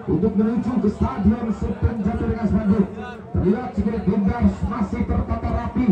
untuk menuju ke Stadion Sultan Jatiregas Bandung. Terlihat Cikgu Bundar masih tertata rapi.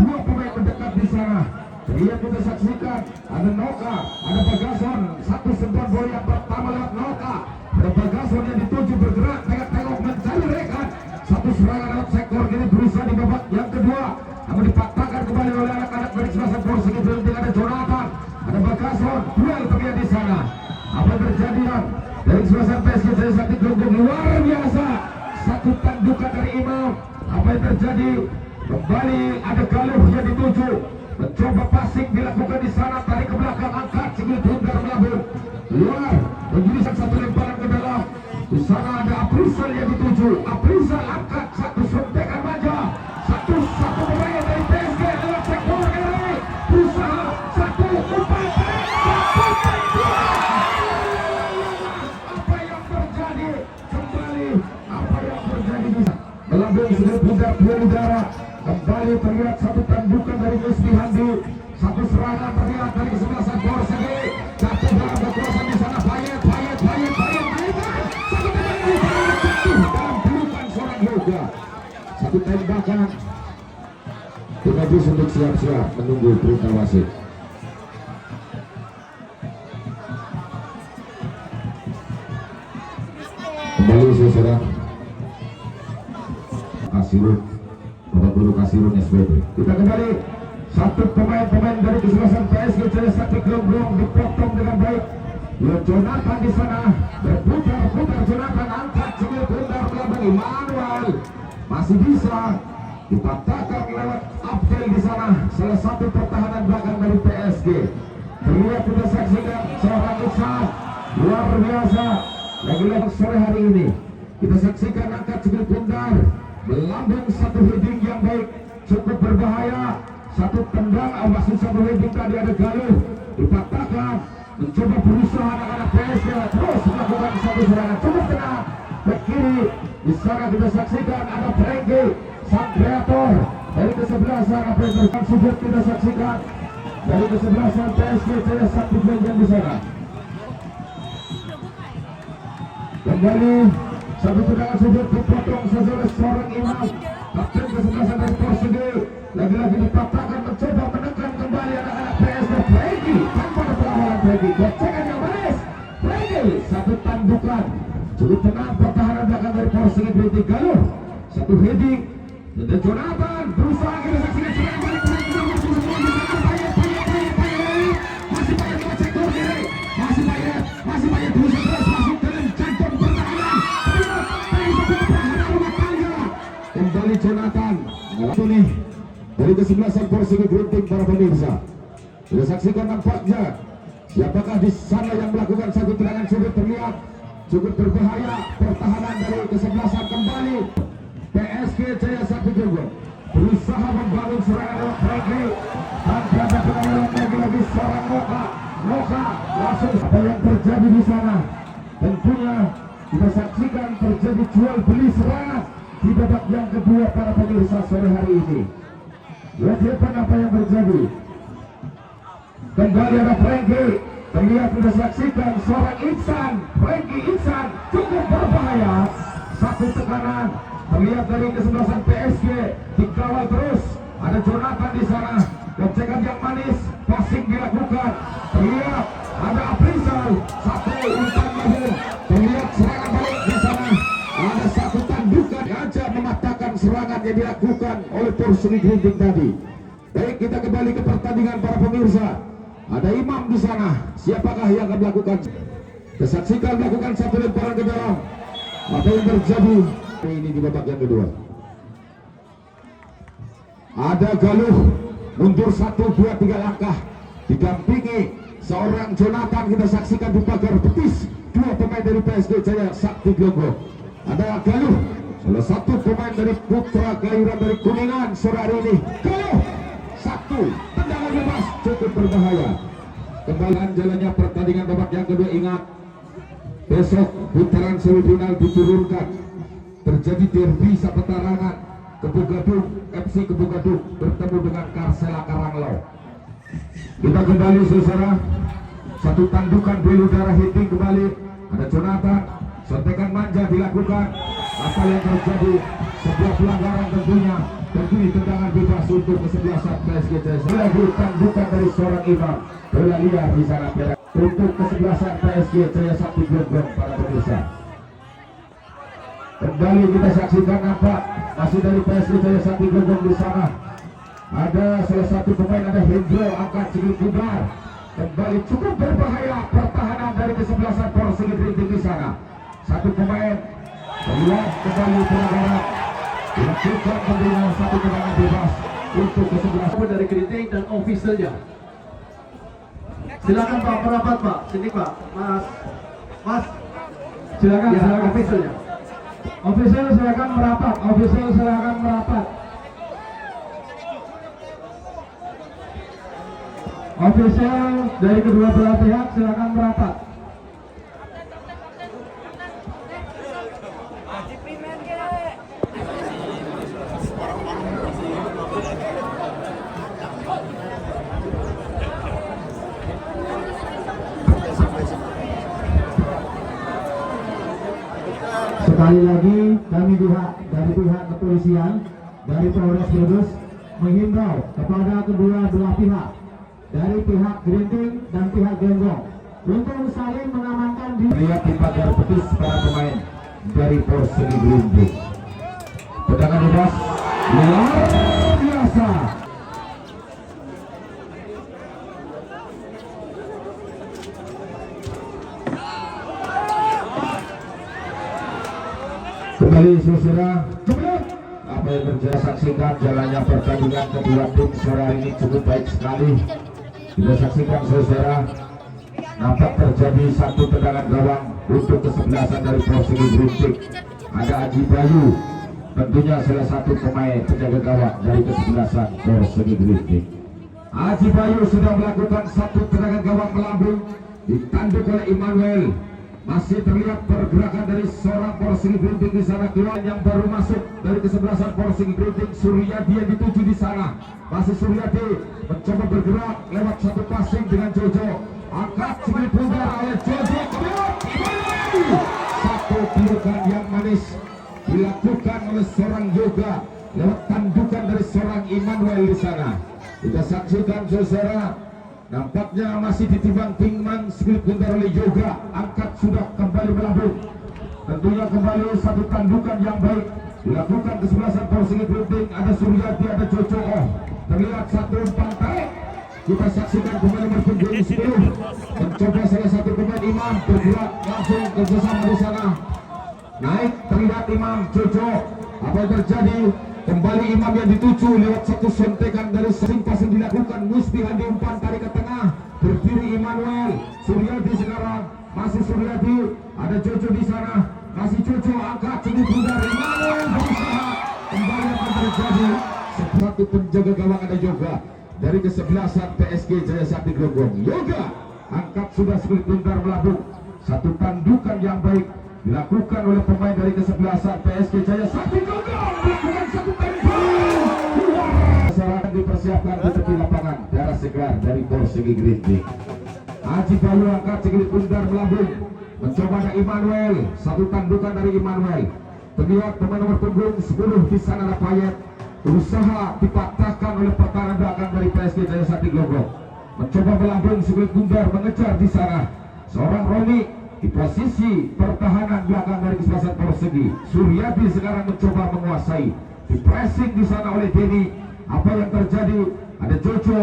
Dua pemain mendekat di sana. Terlihat kita saksikan ada Noka, ada Bagason. Satu sentuhan bola yang pertama lewat Noka. Ada Bagason yang dituju bergerak tengok mencari rekan. Satu serangan lewat sektor kiri berusaha di babak yang kedua. Namun dipatahkan kembali oleh anak-anak dari Selatan Porsche. Berhenti ada Jonathan, ada Bagason. Duel terlihat di sana. Apa yang terjadi dari Selatan PSG Jaya Sakti Gelonggong luar biasa. Satu tandukan dari Imam. Apa yang terjadi? Kembali ada Galuh yang dituju. Mencoba passing dilakukan di sana, tarik ke belakang, angkat Cikgu Bundar melambung luar, menjadi satu lemparan ke dalam. Di sana ada Aprizal yang dituju. Aprizal angkat satu suntikan manja. Satu pemain dari PSG lewat sektor kiri. Berusaha satu umpan. Apa yang terjadi? Kembali apa yang terjadi? Melambung Cikgu Bundar duel udara. Kembali terlihat satu tandukan dari Gusti Handi. Satu serangan terlihat dari kesebelasan Borsegi. Jatuh dalam kekuasaan di sana. Payet. Satu tembakan jatuh dalam pelukan seorang yoga. Satu tembakan. Tim Agus untuk siap-siap menunggu perintah wasit. Kembali saudara. Kasirun. Bapak Guru Kasirun SBB. Kita kembali. Satu pemain dari kesebelasan PSG Jaya Sakti Gelonggong dipotong dengan baik. Jonathan di sana berputar Jonathan angkat Cikgu Bundar melambung Immanuel masih bisa dipatahkan lewat Abdel di sana. Salah satu pertahanan belakang dari PSG. Terlihat kita saksikan seorang Iksan luar biasa. Lagi-lagi sore hari ini kita saksikan angkat Cikgu Bundar melambung satu heading yang baik, cukup berbahaya. Satu tendang maksud satu heading tadi ada Galuh dipatahkan, mencoba berusaha anak-anak PSG terus melakukan satu serangan cukup tenang ke kiri. Di sana kita saksikan ada Franky sang kreator dari kesebelasan apa yang terjadi. Sudut kita saksikan dari kesebelasan PSG Jaya Sakti Gelonggong di sana. Kembali satu tendangan sudut dipotong saja oleh seorang Imam, kapten kesebelasan dari Porsche. Lagi-lagi dipatahkan, mencoba menekan kembali anak-anak PSG. Franky tanpa ada perlawanan. Franky gocekan yang manis. Franky satu tandukan cukup tenang pertahanan belakang dari Porsche. Berhenti Galuh satu heading dan Jonathan berusaha kita saksikan serangan balik masih banyak lewat sektor kiri. Masih banyak berusaha terus masuk dalam jantung pertahanan. Kembali Jonathan nih dari kesebelasan Porsche Grunting. Para pemirsa kita saksikan nampaknya siapakah di sana yang melakukan satu tendangan sudut. Terlihat cukup berbahaya pertahanan dari kesebelasan. Kembali PSG Jaya Sakti Gelonggong berusaha membangun serangan lewat Franky dan berada pengawalan lagi seorang Noka langsung. Apa yang terjadi di sana? Tentunya kita saksikan terjadi jual beli serangan di babak yang kedua. Para pemirsa sore hari ini lihat depan apa yang terjadi. Kembali ada Franky. Terlihat kita saksikan seorang Iksan. Franky Iksan cukup berbahaya. Satu tekanan terlihat dari kesebelasan PSG dikawal terus. Ada Jonathan di sana. Gocekan yang manis, passing dilakukan. Terlihat ada Aprizal. Satu umpan mahal. Terlihat serangan balik di sana. Ada satu tandukan aja mematahkan serangan yang dilakukan oleh Porsche Grunting tadi. Baik, kita kembali ke pertandingan para pemirsa. Ada Imam di sana. Siapakah yang akan melakukan? Kesaksikan melakukan satu lemparan ke dalam. Apa yang terjadi ini di babak yang kedua? Ada Galuh mundur 1, 2, 3 langkah didampingi seorang Jonathan. Kita saksikan di pagar betis dua pemain dari PSG Jaya Sakti Gelonggong. Ada Galuh, salah satu pemain dari putra kelahiran dari Kuningan sore hari ini. Galuh satu tendangan bebas cukup berbahaya. Kembalian jalannya pertandingan babak yang kedua. Ingat, besok putaran semifinal diturunkan. Terjadi derby Sapetarangan. Kebo Gadung, FC Kebo Gadung bertemu dengan Karsela Karanglo. Kita kembali saudara. Satu tandukan duel udara hitting kembali. Ada Jonathan, Sontekan manja dilakukan, apa yang terjadi? Sebuah pelanggaran tentunya. Terjadi tendangan bebas untuk kesebelasan PSG Jaya. Lagi tandukan dari seorang imam. Bola liar di sana untuk kesebelasan PSG Jaya Sakti Glonggong para pemirsa. Kembali kita saksikan nampak masih dari PSG Jaya Sakti Glonggong di sana. Ada salah satu pemain, ada Hendro angkat Cigil Kubar. Kembali cukup berbahaya pertahanan dari kesebelasan Porsigi Grinting di sana. Satu pemain keluar kembali pelanggaran. Dilakukan pembinaan satu tendangan bebas untuk kesebelasan dari Grinting dan officialnya. Silakan Pak, merapat Pak, sini Pak, Mas, silakan, ya, silakan officialnya. Official silakan merapat, official silakan merapat. Official dari kedua belah pihak silakan merapat. Sekali lagi kami dari pihak kepolisian dari Polres Brebes menghimbau kepada kedua belah pihak dari pihak Grinting dan pihak Glonggong untuk saling mengamankan diri. Lihat di pagar betis para pemain dari Porsigi Grinting. Tendangan bebas luar biasa. Kembali saudara, apa yang terjadi saksikan jalannya pertandingan kedua tim sore hari ini cukup baik sekali. Kita saksikan saudara, nampak terjadi satu tendangan gawang untuk kesebelasan dari Porsigi Grinting. Ada Aji Bayu, tentunya salah satu pemain penjaga gawang dari kesebelasan Porsigi Grinting. Aji Bayu sudah melakukan satu tendangan gawang melambung, ditanduk oleh Immanuel. Masih terlihat pergerakan dari seorang Porsigi Grinting di sana. Keluar yang baru masuk dari kesebelasan Porsigi Grinting, Suryadi yang dituju di sana. Masih Suryadi mencoba bergerak lewat satu passing dengan Jojo. Angkat Cigil Kubar oleh Jojo. Satu tiukan yang manis dilakukan oleh seorang Yoga lewat tandukan dari seorang Immanuel di sana. Kita saksikan saudara. Nampaknya masih ditimbang-timbang Cigil Kubar oleh Yoga. Angkat sudah kembali melambung. Tentunya kembali satu tandukan yang baik dilakukan kesebelasan Porsigi Grinting. Ada Suryadi, ada Jojo. Terlihat satu umpan tarik. Kita saksikan pemain nomor punggung 10 mencoba salah satu pemain Imam bergerak langsung kerjasama di sana. Naik terlihat Imam Jojo. Apa yang terjadi? Kembali Imam yang dituju lewat satu sontekan dari passing dilakukan. Musbihan diumpan tarik ke tengah. Berdiri Immanuel. Suryadi sekarang. Masih Suryadi. Ada Jojo di sana. Masih Jojo angkat Cigil Kubar. Immanuel berusaha. Kembali akan terjadi. Satu penjaga gawang ada Yoga dari kesebelasan PSG Jaya Sakti Glonggong. Yoga angkat sudah Cigil Kubar melambung. Satu tandukan yang baik dilakukan oleh pemain dari kesebelasan PSG Jaya Sakti Glonggong. Melakukan satu tembak. Masyarakat dipersiapkan di tepi lapangan. Darah segar dari Porsigi Grinting. Aji Bayu angkat Cigil Kubar melambung. Mencoba ada Immanuel. Satu tandukan dari Immanuel. Terlihat pemain nomor punggung 10 di sana ada Payet. Berusaha dipatahkan oleh pertahanan belakang dari PSG Jaya Sakti Glonggong. Mencoba melambung Cigil Kubar mengejar di sana. Seorang Romi di posisi pertahanan belakang dari kesebelasan Porsigi. Suryadi sekarang mencoba menguasai. Di pressing di sana oleh Denny. Apa yang terjadi? Ada Jojo,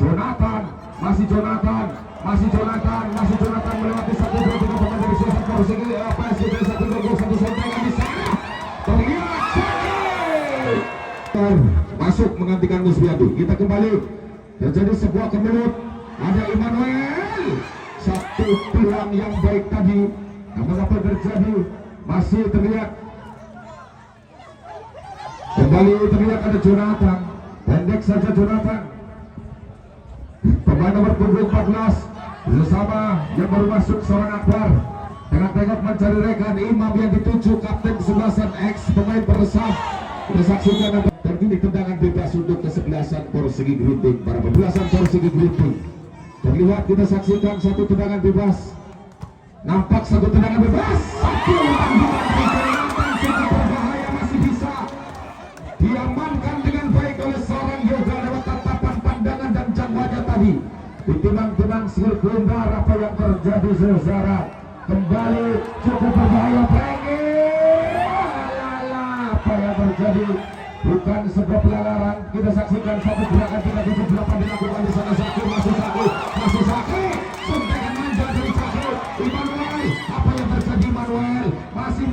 Jonathan, masih Jonathan, masih Jonathan, masih Jonathan melewati 1, 2, 3 pemain dari kesebelasan Porsigi. PSG Jaya Sakti Glonggong satu sontekan di sana. Terlihat masuk menggantikan Musbiadi. Kita kembali terjadi sebuah kemelut. Ada Immanuel. Satu peluang yang baik tadi. Namun apa terjadi? Masih terlihat. Kembali terlihat ada Jonathan. Pendek saja Jonathan. Pemain nomor punggung 14 bersama yang baru masuk seorang Akbar. Tengah-tengah mencari rekan Imam yang dituju kapten kesebelasan ex pemain peresah. Kita saksikan terjadi tendangan bebas untuk kesebelasan Porsigi Grinting. Para pembelasan Porsigi Grinting terlihat, kita saksikan satu tendangan bebas Nampak satu tendangan bebas. Satu tandukan dari Jonathan cukup berbahaya, masih bisa diamankan dengan baik oleh seorang Yoga lewat tatapan pandangan dan jangkauannya tadi. Ditimbang-timbang skill Gundar, apa yang terjadi saudara? Kembali cukup berbahaya Franky. Apa yang terjadi? Bukan sebuah pelanggaran. Kita saksikan satu gerakan 378 dilakukan di sana. Zaki masih Zaki. Suntikan manja dari Zaki. Immanuel, apa yang terjadi Immanuel? Masih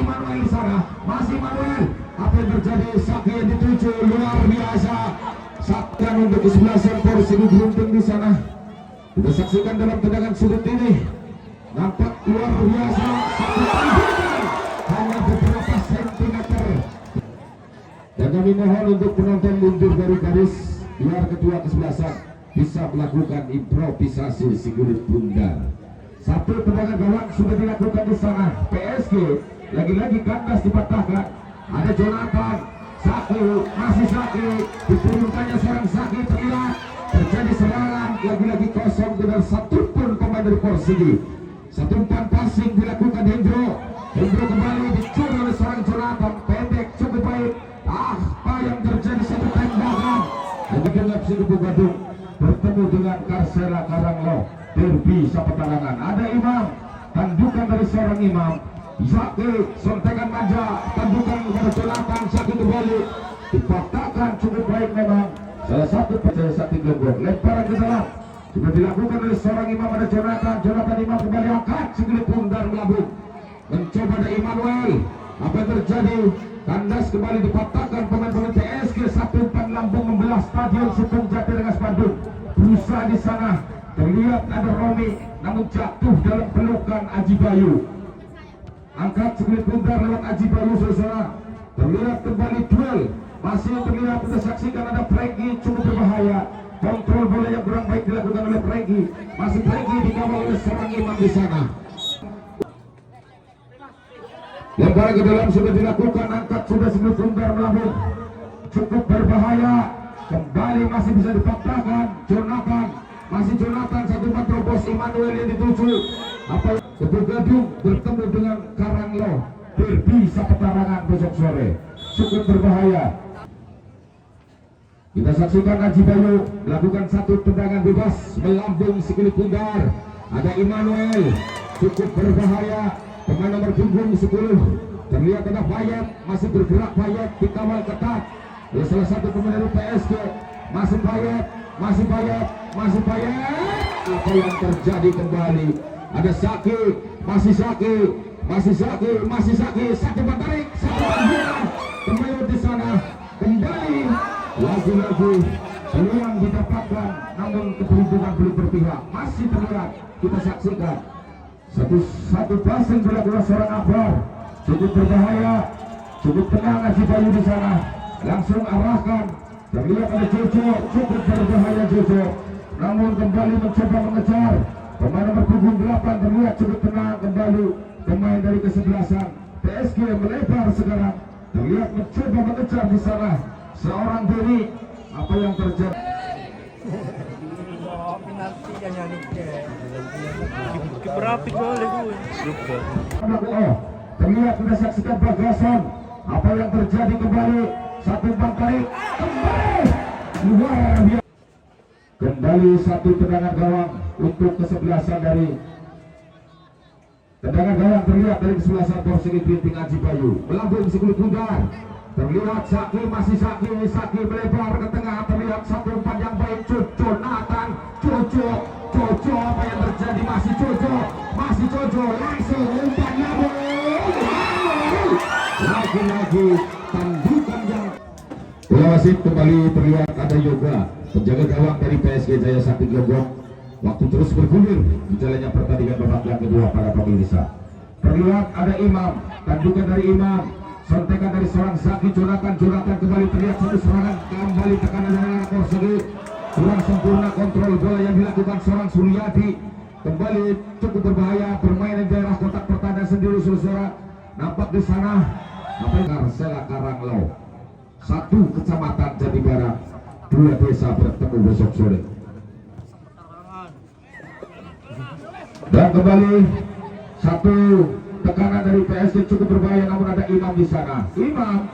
Immanuel di sana. Masih Immanuel. Apa yang terjadi? Zaki yang dituju luar biasa. Satkan untuk kesebelasan Persib Gunting di sana. Kita saksikan dalam tendangan sudut ini. Nampak luar biasa. Satu tandukan hanya beberapa sentimeter. Dan kami mohon untuk penonton mundur dari garis biar ketua kesebelasan bisa melakukan improvisasi sigurit Bundar. Satu tendangan gawang sudah dilakukan di sana. PSG lagi-lagi kandas dipatahkan. Ada Jonathan, Zaki, masih Zaki, diturunkannya seorang Zaki, terlihat terjadi serangan lagi-lagi kosong, tidak satu pun pemain dari Persib. Satu umpan passing dilakukan Hendro kembali dicuri oleh seorang Jonathan, pendek cukup baik. Apa yang terjadi? Satu tembakan dengan Persib Gadung bertemu dengan Karsela Karanglo, derby Sapetarangan. Ada Imam, tandukan dari seorang Imam. Zaki, sontekan manja, tandukan kepada Jonathan. Zaki kembali dipatahkan cukup baik memang. Salah satu percaya Sakti Globok, lemparan ke dalam sudah dilakukan oleh seorang Imam. Ada Jonathan Imam kembali angkat sikulit Bundar melambung. Mencoba ada Immanuel. Apa yang terjadi? Kandas kembali dipatahkan pemain-pemain PSG. Satu umpan lambung membelah stadion Sukung Jatiregas Bandung. Berusaha di sana. Terlihat ada Romi, namun jatuh dalam pelukan Aji Bayu. Angkat sikulit Bundar lewat Aji Bayu saudara. Terlihat kembali duel. Masih terlihat, kita saksikan ada Franky cukup berbahaya. Kontrol bola yang kurang baik dilakukan oleh Franky. Masih Franky dikawal oleh seorang Imam di sana. Lemparan ke dalam sudah dilakukan, angkat sudah sebelum Bundar melambung. Cukup berbahaya. Kembali masih bisa dipatahkan. Jonathan, masih Jonathan, satu umpan terobos. Immanuel yang dituju. Apa Kebun Gadung bertemu dengan Karanglo, derby Sapetarangan besok sore. Cukup berbahaya. Kita saksikan Aji Bayu melakukan satu tendangan bebas melambung sikulit Bundar. Ada Immanuel, cukup berbahaya. Pemain nomor punggung 10. Terlihat ada Payet, masih bergerak Payet, dikawal ketat oleh salah satu pemain dari PSG. Masih Payet. Apa yang terjadi kembali? Ada Zaki, masih Zaki, satu tarik, satu tandukan. Kembali di sana, kembali lagi-lagi peluang didapatkan, namun keberuntungan belum berpihak. Masih terlihat, kita saksikan satu passing dilakukan seorang Akbar, cukup berbahaya, cukup tenang Aji Bayu di sana, langsung arahkan. Terlihat ada Jojo, cukup berbahaya Jojo, namun kembali mencoba mengejar pemain nomor punggung 8. Terlihat cukup tenang kembali pemain dari kesebelasan PSG melebar sekarang. Terlihat mencoba mengejar di sana seorang Diri. Apa yang terjadi? Terlihat kita saksikan Bagason. Apa yang terjadi kembali? Satu umpan tarik, kembali luar biasa. Kembali satu tendangan gawang untuk kesebelasan dari tendangan gawang. Terlihat dari kesebelasan Persib Gunting Aji Bayu melambung sikulit Bundar. Terlihat Zaki, masih Zaki melebar ke tengah. Terlihat satu umpan yang baik. Jonathan, Jojo, apa yang terjadi? Masih Jojo, langsung umpan lambung. Lagi-lagi tandukan yang bola wasit. Kembali terlihat ada Yoga, penjaga gawang dari PSG Jaya Sakti Globok. Waktu terus bergulir di jalannya pertandingan babak yang kedua para pemirsa. Terlihat ada Imam, tandukan dari Imam, sontekan dari seorang Zaki. Jonathan kembali, terlihat satu serangan kembali, tekanan dari Korsegi kurang sempurna. Kontrol bola yang dilakukan seorang Suryadi kembali cukup berbahaya, bermain di daerah kotak pertahanan sendiri saudara. Nampak di sana Karsela Karanglo, satu kecamatan Jati Barat, dua desa bertemu besok sore. Dan kembali satu tekanan dari PSG cukup berbahaya, namun ada Imam di sana. Imam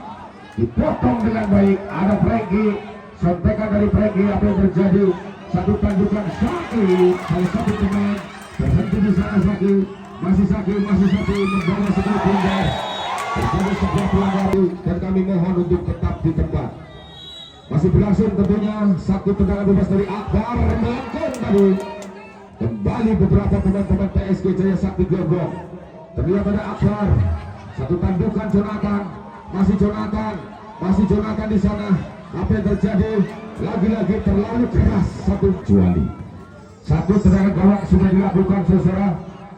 dipotong dengan baik. Ada Franky, sontekan dari Franky. Apa yang terjadi? Satu tandukan Saki, salah satu pemain berhenti di sana. Saki masih membawa sebuah pelanggar. Terjadi sebuah pelanggar dan kami mohon untuk tetap di tempat. Masih berlangsung tentunya satu tendangan bebas dari Akbar melakukan tadi. Kembali beberapa pemain-pemain PSG Jaya Sakti Glogong. Terlihat ada Akbar, satu tandukan Jonathan, masih Jonathan di sana. Apa yang terjadi? Lagi-lagi terlalu keras satu Juali. Satu tendangan gawang sudah dilakukan saudara.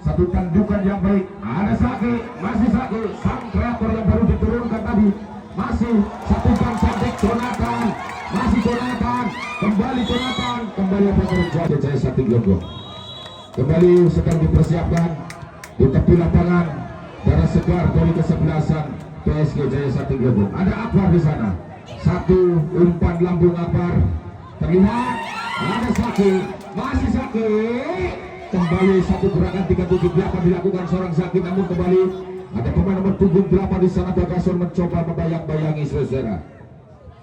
Satu tandukan yang baik. Ada Saki, masih Saki, sang kreator yang baru diturunkan tadi. Masih satu ban cantik Jonathan, masih Jonathan, kembali apa yang terjadi? Jaya Sakti Glogong kembali sedang dipersiapkan di tepi lapangan. Darah segar dari kesebelasan PSG Jaya Sakti Glogong. Ada Akbar di sana. Satu umpan lambung Akbar. Terlihat ada Saki, masih Saki. Kembali satu gerakan 378 dilakukan seorang Saki, namun kembali ada pemain nomor 78 di sana. Bagason mencoba membayang-bayangi saudara.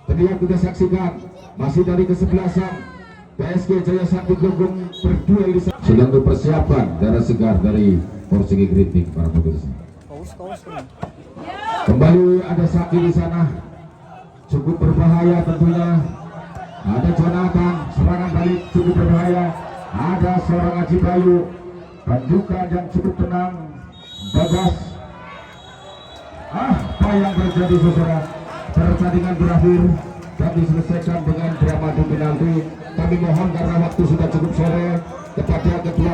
Terlihat kita saksikan masih dari kesebelasan PSG Jaya Sakti Glogong berduel di sana. Sedang persiapan darah segar dari Porsche Grinting para pemirsa. Kembali ada Saki di sana, cukup berbahaya tentunya. Ada Jonathan, serangan balik cukup berbahaya. Ada seorang Aji Bayu, tandukan yang cukup tenang. Bagas. Apa yang terjadi saudara? Pertandingan berakhir dan diselesaikan dengan drama penalti. Kami mohon karena waktu sudah cukup sore kepada ketua